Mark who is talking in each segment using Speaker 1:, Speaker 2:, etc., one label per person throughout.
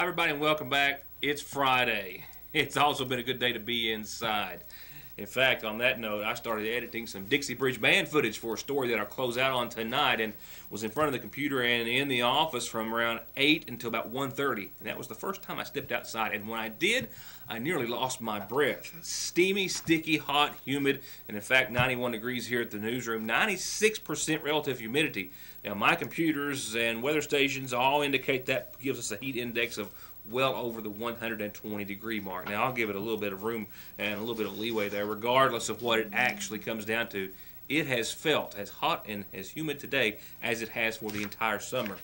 Speaker 1: everybody, and welcome back. It's Friday. It's also been a good day to be inside. In fact, on that note, I started editing some Dixie Bridge Band footage for a story that I'll close out on tonight, and was in front of the computer and in the office from around 8 until about 1:30. And that was the first time I stepped outside, and when I did, I nearly lost my breath. Steamy, sticky, hot, humid, and in fact 91 degrees here at the newsroom, 96% relative humidity. Now my computers and weather stations all indicate that gives us a heat index of well over the 120 degree mark. Now I'll give it a little bit of room and a little bit of leeway there, regardless of what it actually comes down to. It has felt as hot and as humid today as it has for the entire summer,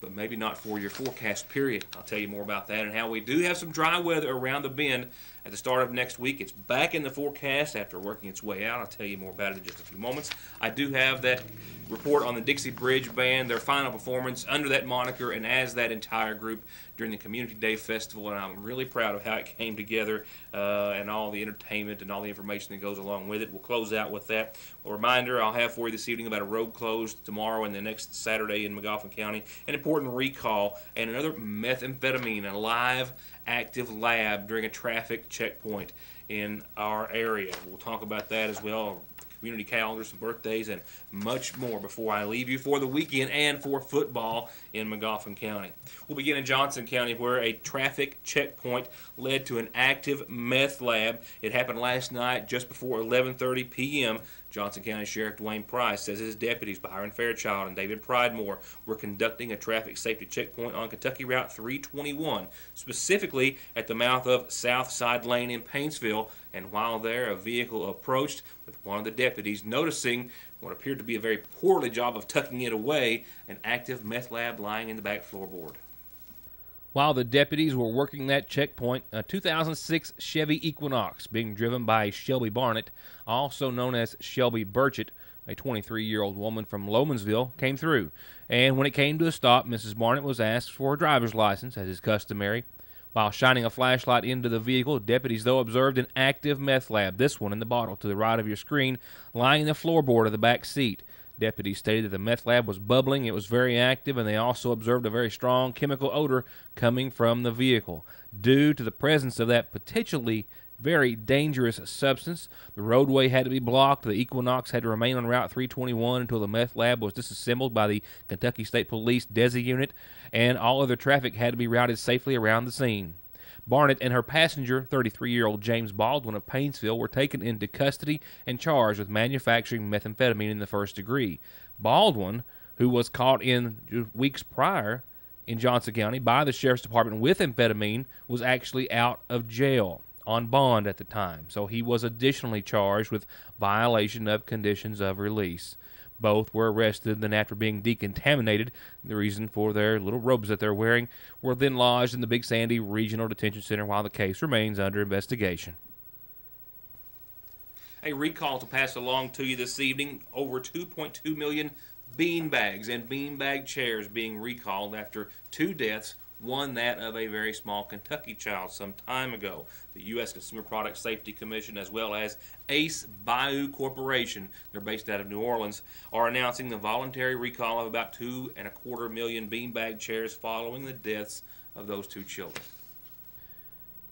Speaker 1: but maybe not for your forecast period. I'll tell you more about that and how we do have some dry weather around the bend at the start of next week. It's back in the forecast after working its way out. I'll tell you more about it in just a few moments. I do have that report on the Dixie Bridge Band, their final performance under that moniker and as that entire group during the Community Day Festival, and I'm really proud of how it came together and all the entertainment and all the information that goes along with it. We'll close out with that. A reminder I'll have for you this evening about a road closed tomorrow and the next Saturday in McGoffin County, an important recall, and another methamphetamine, a live active lab during a traffic checkpoint in our area. We'll talk about that as well. Community calendars, some birthdays, and much more before I leave you for the weekend and for football in McGoffin County. We'll begin in Johnson County, where a traffic checkpoint led to an active meth lab. It happened last night just before 11:30 p.m. Johnson County Sheriff Dwayne Price says his deputies Byron Fairchild and David Pridemore were conducting a traffic safety checkpoint on Kentucky Route 321, specifically at the mouth of South Side Lane in Paintsville. And while there, a vehicle approached, with one of the deputies noticing what appeared to be a very poorly job of tucking it away, an active meth lab lying in the back floorboard. While the deputies were working that checkpoint, a 2006 Chevy Equinox being driven by Shelby Barnett, also known as Shelby Burchett, a 23-year-old woman from Lomansville, came through. And when it came to a stop, Mrs. Barnett was asked for her driver's license, as is customary. While shining a flashlight into the vehicle, deputies, though, observed an active meth lab, this one in the bottle to the right of your screen, lying in the floorboard of the back seat. Deputies stated that the meth lab was bubbling, it was very active, and they also observed a very strong chemical odor coming from the vehicle. Due to the presence of that potentially very dangerous substance, the roadway had to be blocked. The Equinox had to remain on Route 321 until the meth lab was disassembled by the Kentucky State Police DESI unit, and all other traffic had to be routed safely around the scene. Barnett and her passenger, 33-year-old James Baldwin of Paintsville, were taken into custody and charged with manufacturing methamphetamine in the first degree. Baldwin, who was caught in weeks prior in Johnson County by the Sheriff's Department with amphetamine, was actually out of jail on bond at the time, so he was additionally charged with violation of conditions of release. Both were arrested, then after being decontaminated, the reason for their little robes that they're wearing, were then lodged in the Big Sandy Regional Detention Center while the case remains under investigation. A recall to pass along to you this evening, over 2.2 million bean bags and beanbag chairs being recalled after two deaths, one that of a very small Kentucky child some time ago. The U.S. Consumer Product Safety Commission, as well as Ace Bayou Corporation, they're based out of New Orleans, are announcing the voluntary recall of about 2.25 million beanbag chairs following the deaths of those two children.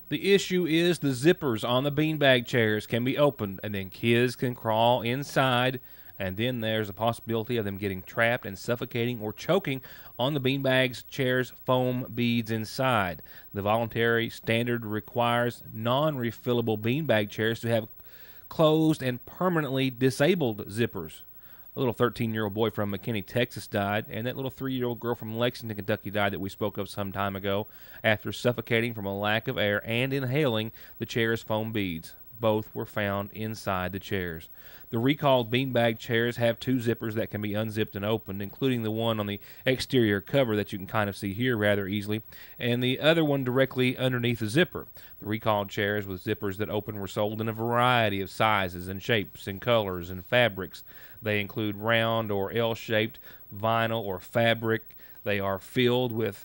Speaker 1: The issue is the zippers on the beanbag chairs can be opened, and then kids can crawl inside, and then there's a possibility of them getting trapped and suffocating or choking on the beanbags chairs foam beads inside. The voluntary standard requires non-refillable beanbag chairs to have closed and permanently disabled zippers. A little 13-year-old boy from McKinney, Texas died, and that little 3-year-old girl from Lexington, Kentucky died that we spoke of some time ago after suffocating from a lack of air and inhaling the chair's foam beads. Both were found inside the chairs. The recalled beanbag chairs have two zippers that can be unzipped and opened, including the one on the exterior cover that you can kind of see here rather easily, and the other one directly underneath the zipper. The recalled chairs with zippers that open were sold in a variety of sizes and shapes and colors and fabrics. They include round or L-shaped, vinyl or fabric. They are filled with,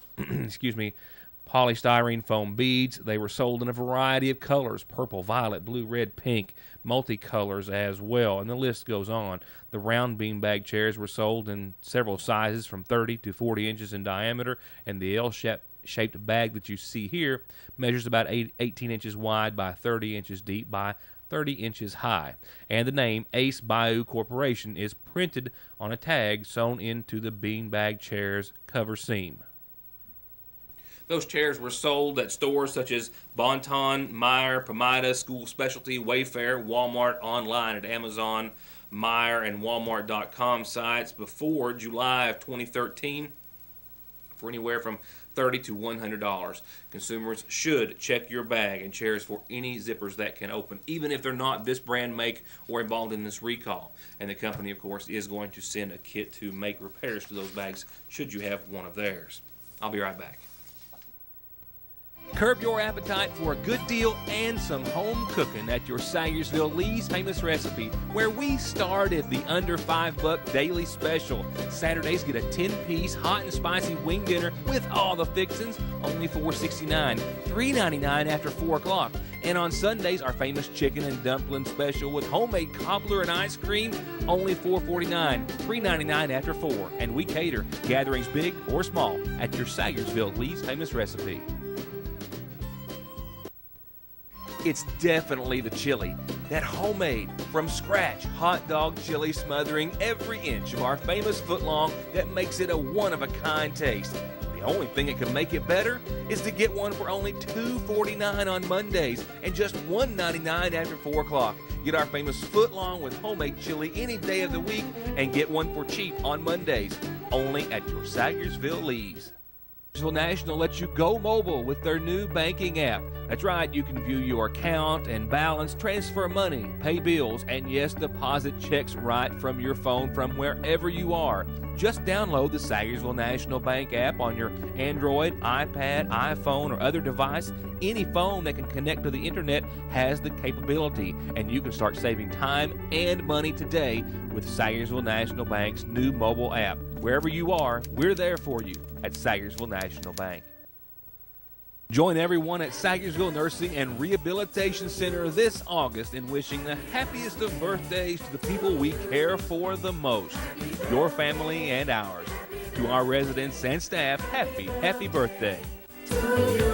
Speaker 1: polystyrene foam beads. They were sold in a variety of colors: purple, violet, blue, red, pink, multicolors as well, and the list goes on. The round beanbag chairs were sold in several sizes from 30 to 40 inches in diameter, and the L-shaped shaped bag that you see here measures about 18 inches wide by 30 inches deep by 30 inches high. And the name Ace Bayou Corporation is printed on a tag sewn into the beanbag chair's cover seam. Those chairs were sold at stores such as Bon-Ton, Meijer, Pomida, School Specialty, Wayfair, Walmart, online at Amazon, Meijer, and Walmart.com sites before July of 2013 for anywhere from $30 to $100. Consumers should check your bag and chairs for any zippers that can open, even if they're not this brand, make, or involved in this recall. And the company, of course, is going to send a kit to make repairs to those bags should you have one of theirs. I'll be right back. Curb your appetite for a good deal and some home cooking at your Sayersville Lee's Famous Recipe, where we started the under $5 daily special. Saturdays get a 10-piece hot and spicy wing dinner with all the fixins, only $4.69, $3.99 after 4 o'clock. And on Sundays, our famous chicken and dumpling special with homemade cobbler and ice cream, only $4.49, $3.99 after 4. And we cater gatherings big or small at your Sayersville Lee's Famous Recipe. It's definitely the chili, that homemade, from scratch hot dog chili smothering every inch of our famous footlong that makes it a one-of-a-kind taste. The only thing that can make it better is to get one for only $2.49 on Mondays and just $1.99 after 4 o'clock. Get our famous footlong with homemade chili any day of the week and get one for cheap on Mondays, only at your Sayersville Lee's. National lets you go mobile with their new banking app. That's right, you can view your account and balance, transfer money, pay bills, and yes, deposit checks right from your phone from wherever you are. Just download the Sayersville National Bank app on your Android, iPad, iPhone, or other device. Any phone that can connect to the internet has the capability, and you can start saving time and money today with Sayersville National Bank's new mobile app. Wherever you are, we're there for you at Sayersville National Bank. Join everyone at Sayersville Nursing and Rehabilitation Center this August in wishing the happiest of birthdays to the people we care for the most, your family and ours. To our residents and staff, happy birthday. To you.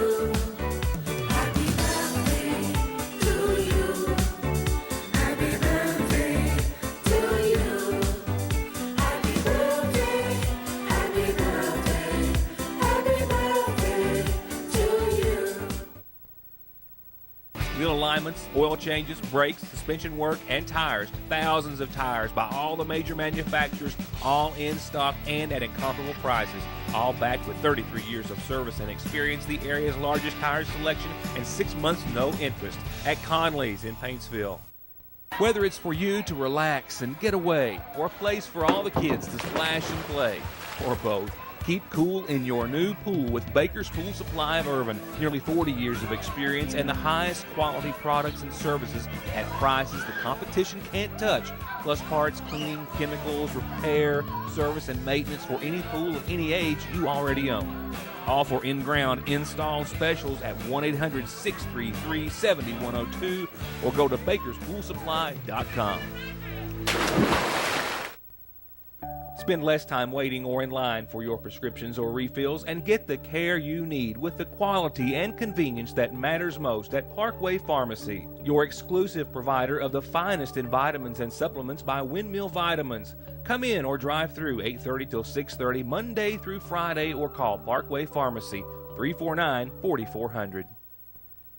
Speaker 1: Wheel alignments, oil changes, brakes, suspension work, and tires. Thousands of tires by all the major manufacturers, all in stock and at incomparable prices. All backed with 33 years of service and experience, the area's largest tire selection, and 6 months no interest at Conley's in Paintsville. Whether it's for you to relax and get away, or a place for all the kids to splash and play, or both, keep cool in your new pool with Baker's Pool Supply of Irvin. Nearly 40 years of experience and the highest quality products and services at prices the competition can't touch. Plus parts, cleaning, chemicals, repair, service, and maintenance for any pool of any age you already own. All for in-ground install specials at 1-800-633-7102 or go to bakerspoolsupply.com. Spend less time waiting or in line for your prescriptions or refills and get the care you need with the quality and convenience that matters most at Parkway Pharmacy, your exclusive provider of the finest in vitamins and supplements by Windmill Vitamins. Come in or drive through 8:30 till 6:30 Monday through Friday or call Parkway Pharmacy 349-4400.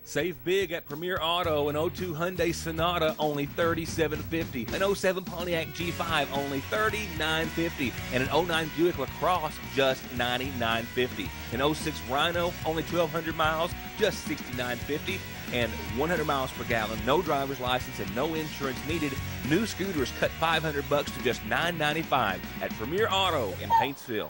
Speaker 1: Save big at Premier Auto, an 02 Hyundai Sonata, only $37.50. An 07 Pontiac G5, only $39.50. And an 09 Buick LaCrosse, just $99.50. An 06 Rhino, only 1,200 miles, just $69.50. And 100 miles per gallon, no driver's license and no insurance needed. New scooters cut $500 to just $9.95 at Premier Auto in Paintsville.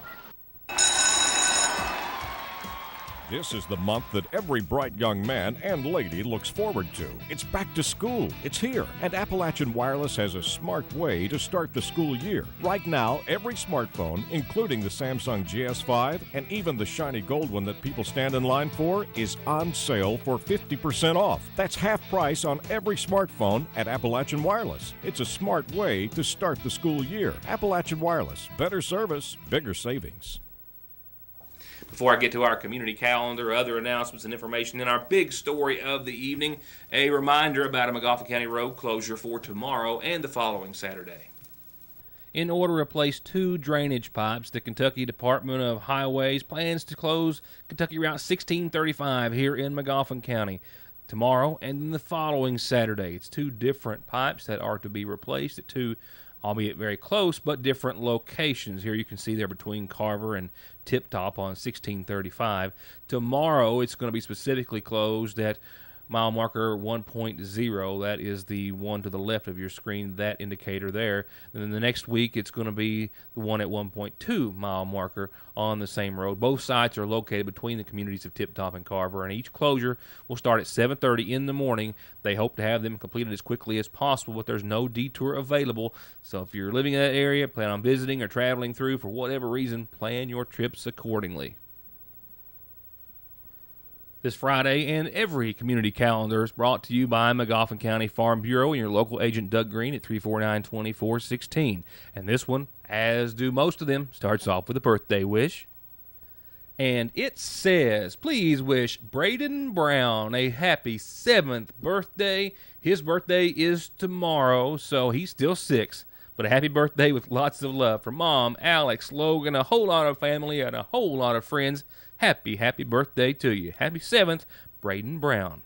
Speaker 2: This is the month that every bright young man and lady looks forward to. It's back to school. It's here. And Appalachian Wireless has a smart way to start the school year. Right now, every smartphone, including the Samsung GS5 and even the shiny gold one that people stand in line for, is on sale for 50% off. That's half price on every smartphone at Appalachian Wireless. It's a smart way to start the school year. Appalachian Wireless. Better service, bigger savings.
Speaker 1: Before I get to our community calendar, other announcements and information in our big story of the evening, a reminder about a McGoffin County road closure for tomorrow and the following Saturday. In order to replace 2 drainage pipes, the Kentucky Department of Highways plans to close Kentucky Route 1635 here in McGoffin County tomorrow and then the following Saturday. It's 2 different pipes that are to be replaced at 2, albeit very close, but different locations. Here you can see they're between Carver and Tip Top on 1635. Tomorrow it's going to be specifically closed at mile marker 1.0. That is the one to the left of your screen, that indicator there. And then the next week it's going to be the one at 1.2 mile marker on the same road. Both sites are located between the communities of Tip Top and Carver, and each closure will start at 7:30 in the morning. They hope to have them completed as quickly as possible, but there's no detour available. So if you're living in that area, plan on visiting or traveling through for whatever reason, plan your trips accordingly. This Friday and every community calendar is brought to you by McGoffin County Farm Bureau and your local agent Doug Green at 349-2416. And this one, as do most of them, starts off with a birthday wish. And it says, please wish Braden Brown a happy 7th birthday. His birthday is tomorrow, so he's still 6. But a happy birthday with lots of love from Mom, Alex, Logan, a whole lot of family, and a whole lot of friends. Happy birthday to you. Happy 7th, Braden Brown.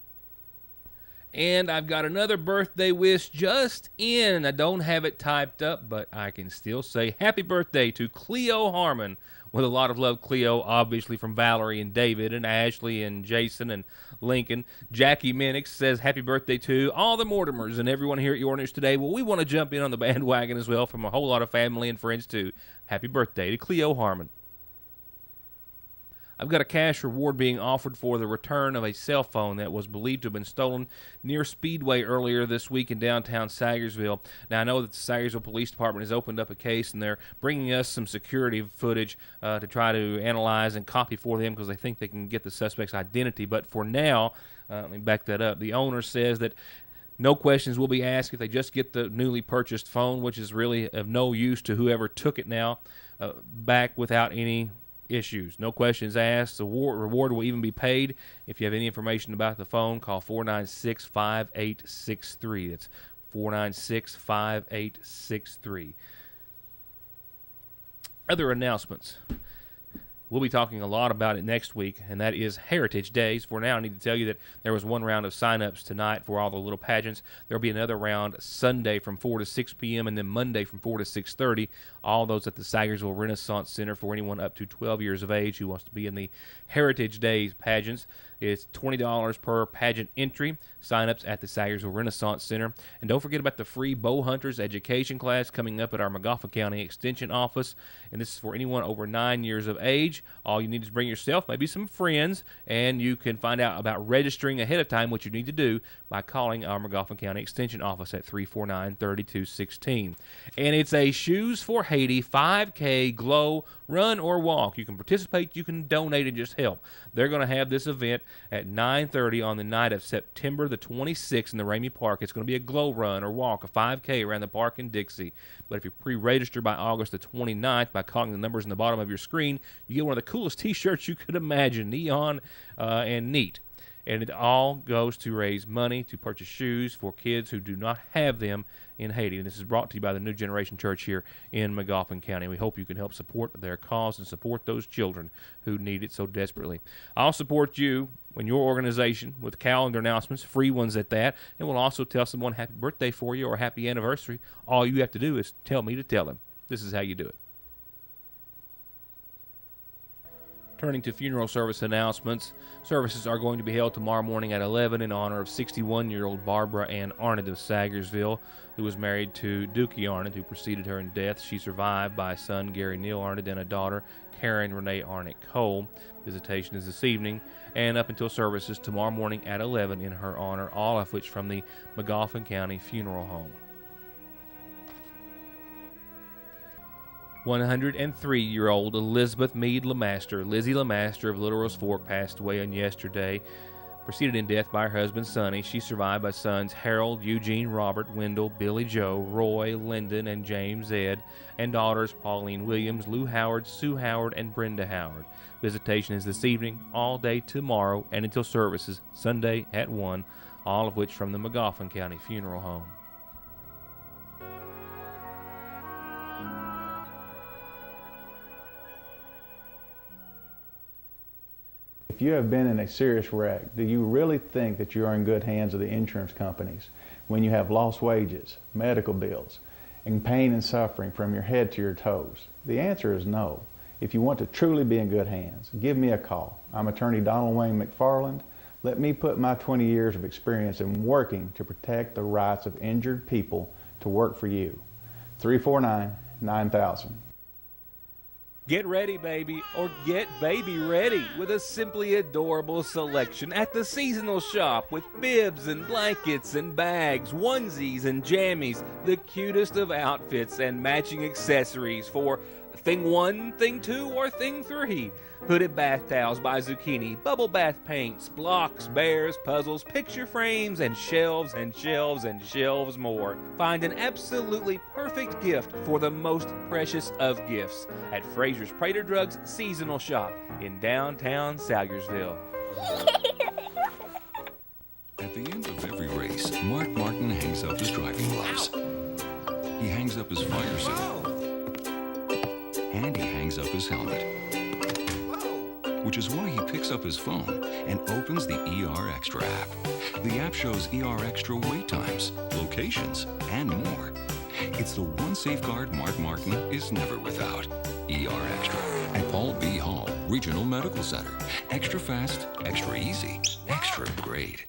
Speaker 1: And I've got another birthday wish just in. I don't have it typed up, but I can still say happy birthday to Cleo Harmon. With a lot of love, Cleo, obviously from Valerie and David and Ashley and Jason and Lincoln. Jackie Minix says happy birthday to all the Mortimers and everyone here at Your News Today. Well, we want to jump in on the bandwagon as well from a whole lot of family and friends too. Happy birthday to Cleo Harmon. I've got a cash reward being offered for the return of a cell phone that was believed to have been stolen near Speedway earlier this week in downtown Sagersville. Now, I know that the Sagersville Police Department has opened up a case, and they're bringing us some security footage to try to analyze and copy for them because they think they can get the suspect's identity. But for now, let me back that up. The owner says that no questions will be asked if they just get the newly purchased phone, which is really of no use to whoever took it now, back without any issues. No questions asked. The reward will even be paid. If you have any information about the phone, call 496-5863. That's 496-5863. Other announcements. We'll be talking a lot about it next week, and that is Heritage Days. For now, I need to tell you that there was one round of sign-ups tonight for all the little pageants. There will be another round Sunday from 4 to 6 p.m. and then Monday from 4 to 6:30. All those at the Sagersville Renaissance Center for anyone up to 12 years of age who wants to be in the Heritage Days pageants. It's $20 per pageant entry. Sign-ups at the Sagersville Renaissance Center. And don't forget about the free Bow Hunters education class coming up at our McGoffin County Extension Office. And this is for anyone over 9 years of age. All you need is bring yourself, maybe some friends, and you can find out about registering ahead of time, what you need to do by calling our McGoffin County Extension Office at 349-3216. And it's a Shoes for Haiti 5K Glow Run or Walk. You can participate, you can donate, and just help. They're going to have this event at 9:30 on the night of September the 26th in the Ramey Park. It's going to be a glow run or walk, a 5K around the park in Dixie. But if you pre-register by August the 29th by calling the numbers in the bottom of your screen, you get one of the coolest T-shirts you could imagine, neon and neat. And it all goes to raise money to purchase shoes for kids who do not have them in Haiti. And this is brought to you by the New Generation Church here in McGoffin County. We hope you can help support their cause and support those children who need it so desperately. I'll support you in your organization with calendar announcements, free ones at that, and we'll also tell someone happy birthday for you or happy anniversary. All you have to do is tell me to tell them. This is how you do it. Turning to funeral service announcements, services are going to be held tomorrow morning at 11 in honor of 61-year-old Barbara Ann Arnott of Sagersville, who was married to Dookie Arnott, who preceded her in death. She's survived by a son, Gary Neal Arnott, and a daughter, Karen Renee Arnott Cole. Visitation is this evening and up until services tomorrow morning at 11 in her honor, all of which from the McGoffin County Funeral Home. 103-year-old Elizabeth Meade LeMaster, Lizzie LeMaster of Little Rose Fork, passed away on yesterday. Preceded in death by her husband Sonny, she's survived by sons Harold, Eugene, Robert, Wendell, Billy Joe, Roy, Lyndon, and James Ed, and daughters Pauline Williams, Lou Howard, Sue Howard, and Brenda Howard. Visitation is this evening, all day tomorrow, and until services Sunday at 1, all of which from the McGoffin County Funeral Home.
Speaker 3: If you have been in a serious wreck, do you really think that you are in good hands of the insurance companies when you have lost wages, medical bills, and pain and suffering from your head to your toes? The answer is no. If you want to truly be in good hands, give me a call. I'm attorney Donald Wayne McFarland. Let me put my 20 years of experience in working to protect the rights of injured people to work for you. 349-9000.
Speaker 1: Get ready, baby, or get baby ready with a simply adorable selection at the seasonal shop with bibs and blankets and bags, onesies and jammies, the cutest of outfits and matching accessories for Thing 1, Thing 2, or Thing 3. Hooded bath towels by Zucchini, bubble bath paints, blocks, bears, puzzles, picture frames, and shelves and shelves and shelves more. Find an absolutely perfect gift for the most precious of gifts at Fraser's Prater Drugs Seasonal Shop in downtown Salyersville.
Speaker 4: At the end of every race, Mark Martin hangs up his driving gloves. He hangs up his fire suit. And he hangs up his helmet. Which is why he picks up his phone and opens the ER Extra app. The app shows ER Extra wait times, locations, and more. It's the one safeguard Mark Martin is never without. ER Extra at Paul B. Hall Regional Medical Center. Extra fast, extra easy, extra great.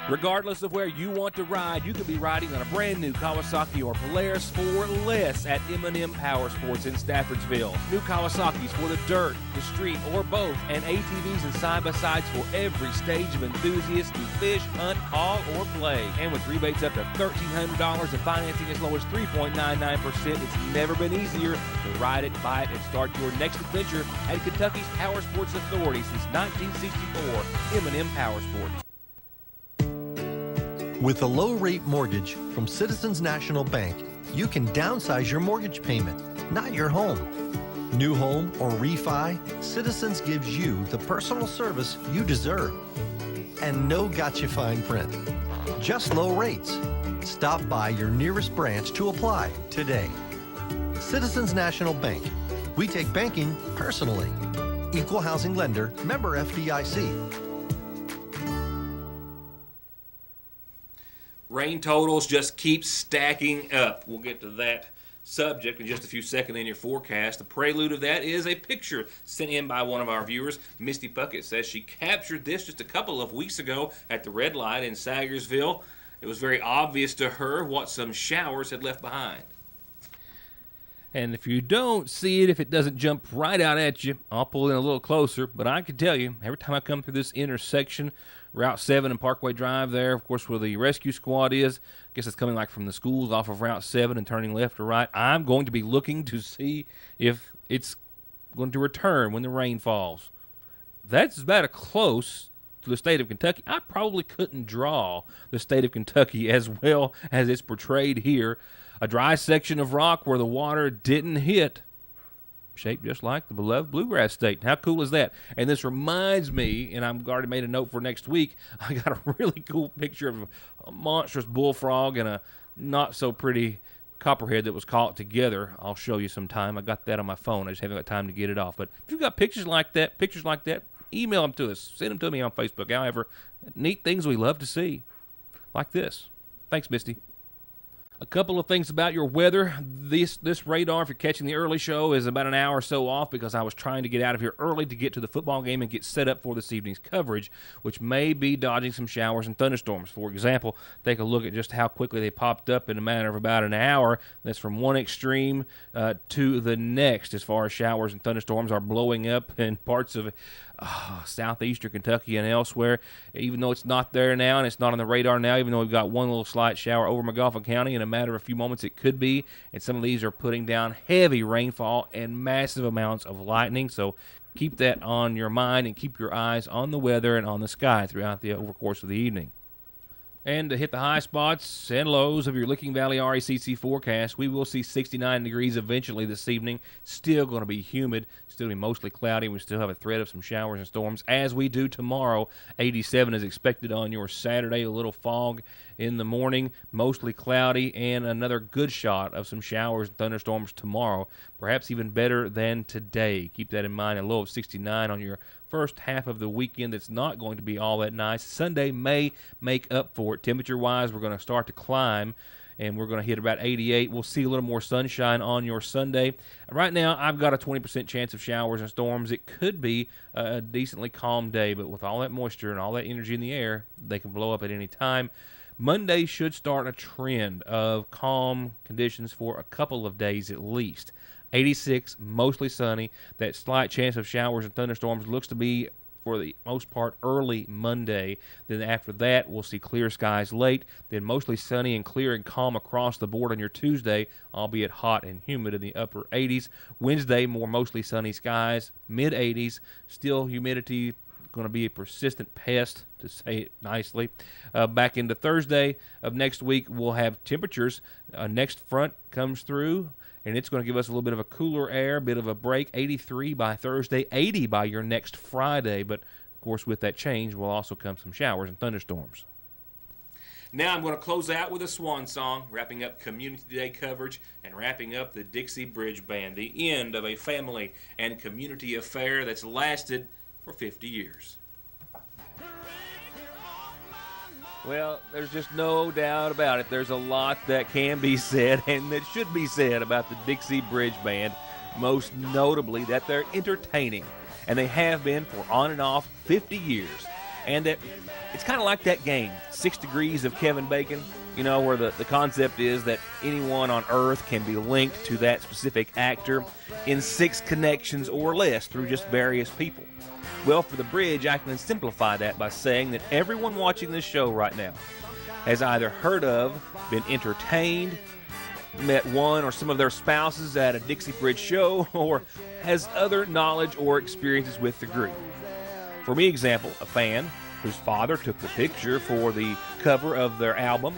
Speaker 1: Regardless of where you want to ride, you could be riding on a brand new Kawasaki or Polaris for less at M&M Power Sports in Staffordsville. New Kawasaki's for the dirt, the street, or both, and ATVs and side-by-sides for every stage of enthusiasts to fish, hunt, haul, or play. And with rebates up to $1,300 and financing as low as 3.99%, it's never been easier to ride it, buy it, and start your next adventure at Kentucky's Power Sports Authority since 1964, M&M Power Sports.
Speaker 5: With a low-rate mortgage from Citizens National Bank, you can downsize your mortgage payment, not your home. New home or refi, Citizens gives you the personal service you deserve. And no gotcha fine print, just low rates. Stop by your nearest branch to apply today. Citizens National Bank. We take banking personally. Equal housing lender, member FDIC.
Speaker 1: Rain totals just keep stacking up. We'll get to that subject in just a few seconds in your forecast. The prelude of that is a picture sent in by one of our viewers. Misty Puckett says she captured this just a couple of weeks ago at the red light in Salyersville. It was very obvious to her what some showers had left behind. And if you don't see it, if it doesn't jump right out at you, I'll pull in a little closer. But I can tell you, every time I come through this intersection, Route 7 and Parkway Drive there, of course, where the rescue squad is, I guess it's coming like from the schools off of Route 7 and turning left or right, I'm going to be looking to see if it's going to return when the rain falls. That's about as close to the state of Kentucky. I probably couldn't draw the state of Kentucky as well as it's portrayed here. A dry section of rock where the water didn't hit, shaped just like the beloved Bluegrass State. How cool is that? And this reminds me, and I've already made a note for next week, I got a really cool picture of a monstrous bullfrog and a not-so-pretty copperhead that was caught together. I'll show you sometime. I got that on my phone. I just haven't got time to get it off. But if you've got pictures like that, email them to us. Send them to me on Facebook. However, neat things we love to see, like this. Thanks, Misty. A couple of things about your weather. This radar, if you're catching the early show, is about an hour or so off because I was trying to get out of here early to get to the football game and get set up for this evening's coverage, which may be dodging some showers and thunderstorms. For example, take a look at just how quickly they popped up in a matter of about an hour. That's from one extreme to the next as far as showers and thunderstorms are blowing up in parts of southeastern Kentucky and elsewhere. Even though it's not there now and it's not on the radar now, even though we've got one little slight shower over McGoffin County, in a matter of a few moments it could be, and some of these are putting down heavy rainfall and massive amounts of lightning. So keep that on your mind and keep your eyes on the weather and on the sky throughout the over course of the evening. And to hit the high spots and lows of your Licking Valley RACC forecast, we will see 69 degrees eventually this evening. Still going to be humid, still be mostly cloudy. We still have a threat of some showers and storms, as we do tomorrow. 87 is expected on your Saturday. A little fog in the morning, mostly cloudy, and another good shot of some showers and thunderstorms tomorrow, perhaps even better than today. Keep that in mind. A low of 69 on your first half of the weekend. That's not going to be all that nice. Sunday may make up for it. Temperature-wise, we're going to start to climb, and we're going to hit about 88. We'll see a little more sunshine on your Sunday. Right now, I've got a 20% chance of showers and storms. It could be a decently calm day, but with all that moisture and all that energy in the air, they can blow up at any time. Monday should start a trend of calm conditions for a couple of days at least. 86, mostly sunny. That slight chance of showers and thunderstorms looks to be, for the most part, early Monday. Then after that, we'll see clear skies late. Then mostly sunny and clear and calm across the board on your Tuesday, albeit hot and humid in the upper 80s. Wednesday, more mostly sunny skies, mid-80s. Still humidity going to be a persistent pest, to say it nicely. Back into Thursday of next week, we'll have temperatures. Next front comes through, and it's going to give us a little bit of a cooler air, bit of a break. 83 by Thursday, 80 by your next Friday. But, of course, with that change will also come some showers and thunderstorms. Now I'm going to close out with a swan song, wrapping up Community Day coverage and wrapping up the Dixie Bridge Band, the end of a family and community affair that's lasted for 50 years. Well, there's just no doubt about it. There's a lot that can be said and that should be said about the Dixie Bridge Band, most notably that they're entertaining, and they have been for on and off 50 years. And that it's kind of like that game, 6 Degrees of Kevin Bacon, you know, where the concept is that anyone on Earth can be linked to that specific actor in 6 connections or less through just various people. Well, for the Bridge, I can simplify that by saying that everyone watching this show right now has either heard of, been entertained, met one or some of their spouses at a Dixie Bridge show, or has other knowledge or experiences with the group. For me, example, a fan whose father took the picture for the cover of their album,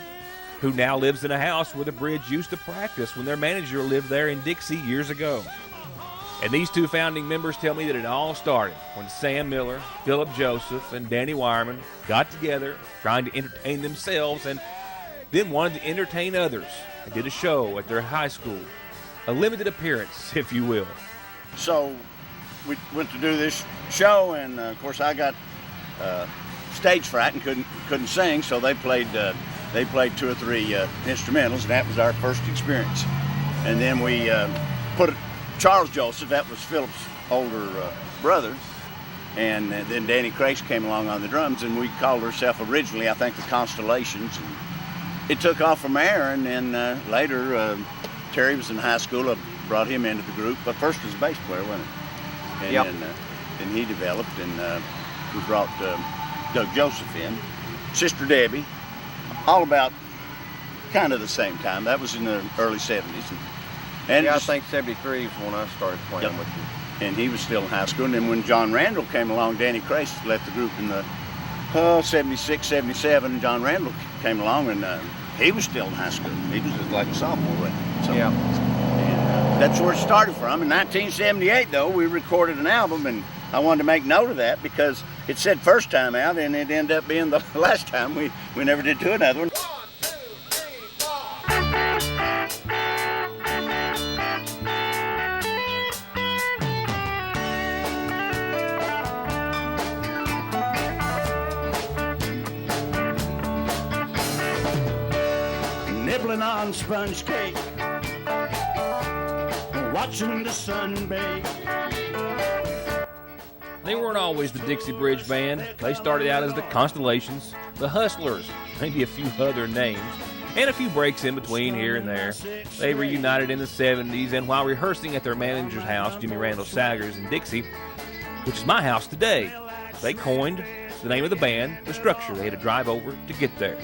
Speaker 1: who now lives in a house where the Bridge used to practice when their manager lived there in Dixie years ago. And these 2 founding members tell me that it all started when Sam Miller, Philip Joseph, and Danny Wireman got together trying to entertain themselves and then wanted to entertain others and did a show at their high school. A limited appearance, if you will.
Speaker 6: So we went to do this show, and of course I got stage fright and couldn't sing, so they played 2 or 3 instrumentals, and that was our first experience. And then we put Charles Joseph, that was Philip's older brother, and then Danny Crace came along on the drums, and we called ourselves originally, I think, the Constellations. And it took off from there, and then later Terry was in high school. I brought him into the group, but first was a bass player, wasn't he? And
Speaker 7: yep.
Speaker 6: then he developed, and we brought Doug Joseph in, Sister Debbie, all about kind of the same time. That was in the early 70s. And
Speaker 7: yeah, I think 73 is when I started playing with you.
Speaker 6: And he was still in high school. And then when John Randall came along, Danny Crace left the group in the 76, 77. And John Randall came along, and he was still in high school. He was just like a sophomore. Right? So,
Speaker 7: yeah.
Speaker 6: And that's where it started from. In 1978, though, we recorded an album, and I wanted to make note of that because it said first time out, and it ended up being the last time. We never did do another one.
Speaker 8: Nibbling on sponge cake, watching the sun bake.
Speaker 1: They weren't always the Dixie Bridge Band. They started out as the Constellations, the Hustlers, maybe a few other names, and a few breaks in between here and there. They reunited in the 70s, and while rehearsing at their manager's house, Jimmy Randall Saggers in Dixie, which is my house today, they coined the name of the band, the structure. They had to drive over to get there.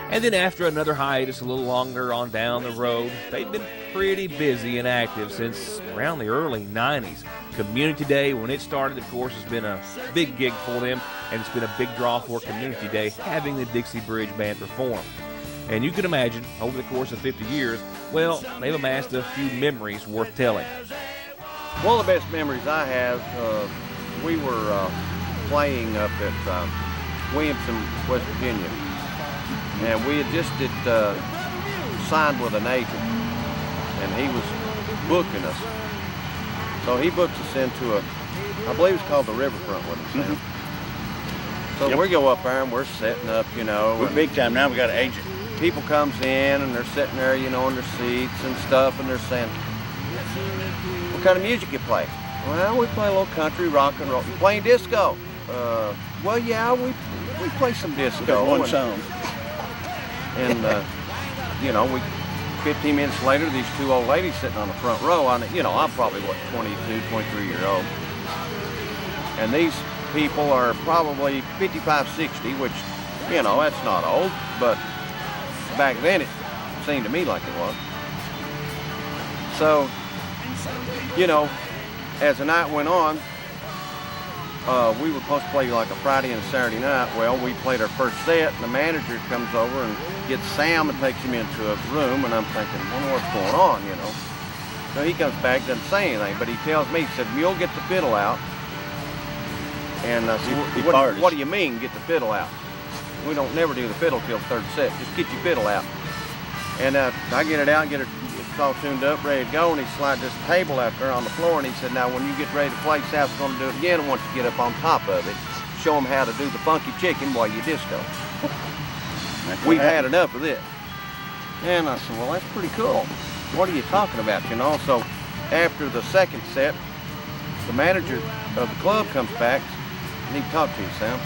Speaker 1: And then after another hiatus a little longer on down the road, they've been pretty busy and active since around the early 90s. Community Day, when it started, of course, has been a big gig for them, and it's been a big draw for Community Day, having the Dixie Bridge Band perform. And you can imagine, over the course of 50 years, well, they've amassed a few memories worth telling.
Speaker 7: One of the best memories I have, we were playing up at Williamson, West Virginia, and we had just signed with an agent, and he was booking us. So he booked us into I believe it's called the Riverfront with him, Sam. So we go up there and we're setting up, you know.
Speaker 6: We're big time now, we got an agent.
Speaker 7: People comes in and they're sitting there, you know, in their seats and stuff, and they're saying, what kind of music you play? Well, we play a little country, rock and roll. You playing disco? Well, yeah, we play some disco.
Speaker 6: One song.
Speaker 7: And, you know, 15 minutes later, these two old ladies sitting on the front row. I'm probably, 22, 23 years old. And these people are probably 55, 60, which, you know, that's not old, but back then it seemed to me like it was. So, you know, as the night went on, we were supposed to play like a Friday and a Saturday night. Well, we played our first set, and the manager comes over and gets Sam and takes him into a room, and I'm thinking, I wonder what's going on, you know. So he comes back, doesn't say anything, but he tells me, he said, you'll get the fiddle out. And I said, what do you mean, get the fiddle out? We don't never do the fiddle till the third set. Just get your fiddle out. And I get it out, it's all tuned up, ready to go, and he slides this table out there on the floor, and he said, now when you get ready to play, Sal's going to do it again, and once you get up on top of it, show them how to do the funky chicken while you disco. We've had enough of this. And I said, well, that's pretty cool. What are you talking about, you know? So after the second set, the manager of the club comes back. I need to talk to you, Sam.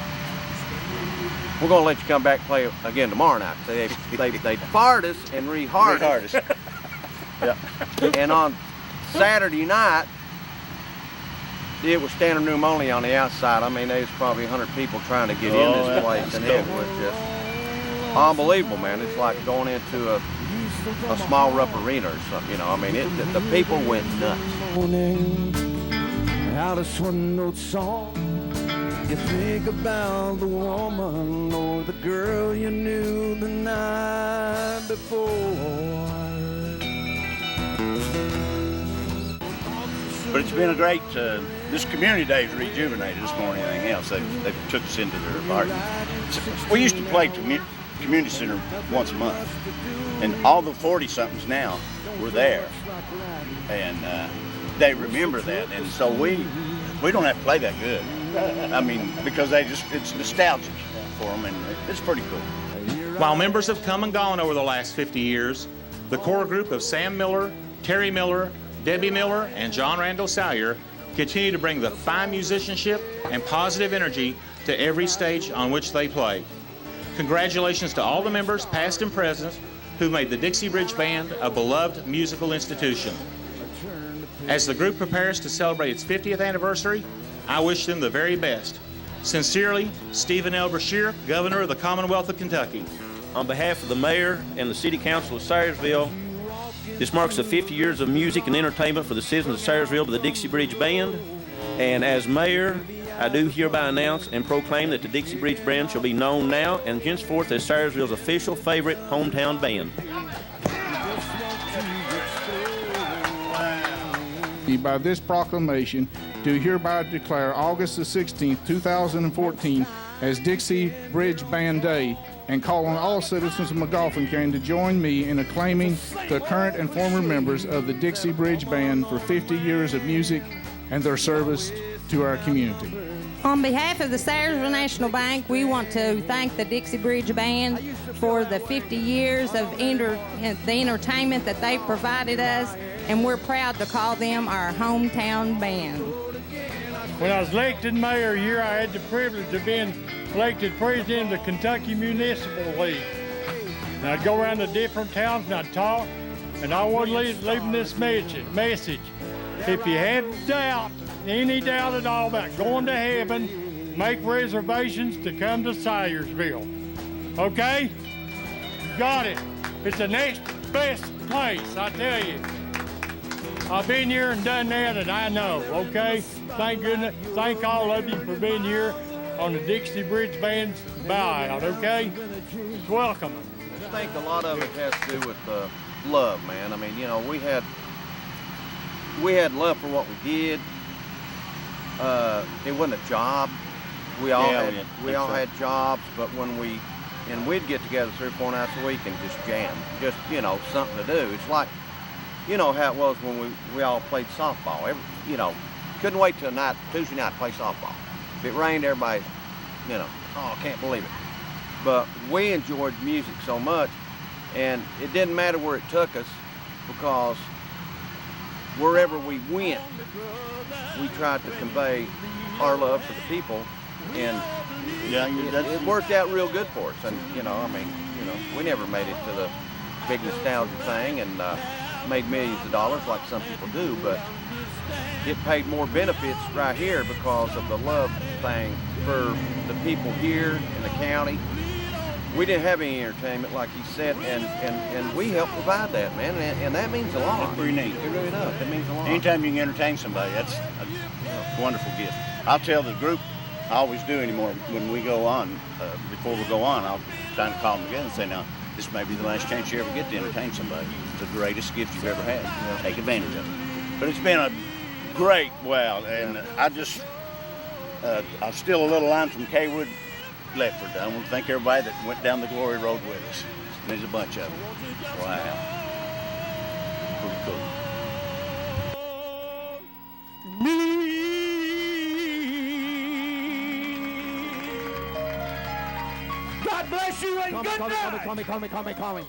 Speaker 7: We're going to let you come back and play again tomorrow night. They fired us and rehired us.
Speaker 6: Yeah.
Speaker 7: And on Saturday night, it was standing room only on the outside. I mean, there was probably 100 people trying to get in this place, and it was just unbelievable, man. It's like going into a small rough arena or something, you know. I mean, the people went nuts.
Speaker 8: Out of one note song, you think about the woman or the girl you knew the night before. But it's been a great, this community day's rejuvenated us more than anything else. They took us into their apartment. We used to play community center once a month, and all the 40-somethings now were there, and they remember that, and so we don't have to play that good. I mean, because it's nostalgic for them, and it's pretty cool.
Speaker 9: While members have come and gone over the last 50 years, the core group of Sam Miller, Terry Miller, Debbie Miller, and John Randall Salyer continue to bring the fine musicianship and positive energy to every stage on which they play. Congratulations to all the members, past and present, who made the Dixie Bridge Band a beloved musical institution. As the group prepares to celebrate its 50th anniversary, I wish them the very best. Sincerely, Stephen L. Brashear, Governor of the Commonwealth of Kentucky.
Speaker 10: On behalf of the Mayor and the City Council of Sayersville, this marks the 50 years of music and entertainment for the citizens of Sayersville by the Dixie Bridge Band. And as Mayor, I do hereby announce and proclaim that the Dixie Bridge Band shall be known now and henceforth as Sayersville's official favorite hometown band.
Speaker 11: By this proclamation, do hereby declare August the 16th, 2014 as Dixie Bridge Band Day, and call on all citizens of McGoffin County to join me in acclaiming the current and former members of the Dixie Bridge Band for 50 years of music and their service to our community.
Speaker 12: On behalf of the Sayersville National Bank, we want to thank the Dixie Bridge Band for the 50 years of the entertainment that they've provided us, and we're proud to call them our hometown band.
Speaker 13: When I was elected mayor here, I had the privilege of being elected president of the Kentucky Municipal League. And I'd go around to different towns and I'd talk, and I was leaving this message. If you had doubt, any doubt at all about going to heaven, make reservations to come to Sayersville. Okay? Got it. It's the next best place, I tell you. I've been here and done that, and I know, okay? Thank goodness. Thank all of you for being here on the Dixie Bridge Band's buyout, okay? It's welcome.
Speaker 7: I think a lot of it has to do with love, man. I mean, you know, we had love for what we did. It wasn't a job. We all had jobs, but we'd get together 3 or 4 nights a week and just jam, just, you know, something to do. It's like, you know how it was when we all played softball. Couldn't wait till Tuesday night to play softball. If it rained, everybody, you know, oh, I can't believe it. But we enjoyed music so much, and it didn't matter where it took us, because wherever we went, we tried to convey our love for the people, and it worked out real good for us. And you know, I mean, you know, we never made it to the big nostalgia thing and made millions of dollars like some people do, but it paid more benefits right here because of the love thing for the people here in the county. We didn't have any entertainment, like he said, and we helped provide that, man, and that means a lot.
Speaker 6: That's pretty neat.
Speaker 7: It really does. It means a lot.
Speaker 6: Anytime you can entertain somebody, that's a wonderful gift. I'll tell the group, I always do anymore, when we go on, before we go on, I'll try to call them together and say, now, this may be the last chance you ever get to entertain somebody. It's the greatest gift you've ever had. Yeah. Take advantage of it. But it's been a great while, and I'm still a little line from Kaywood, Ledford. I want to thank everybody that went down the Glory Road with us. And there's a bunch of them. Wow. Pretty cool.
Speaker 14: God bless you and good night. Call me.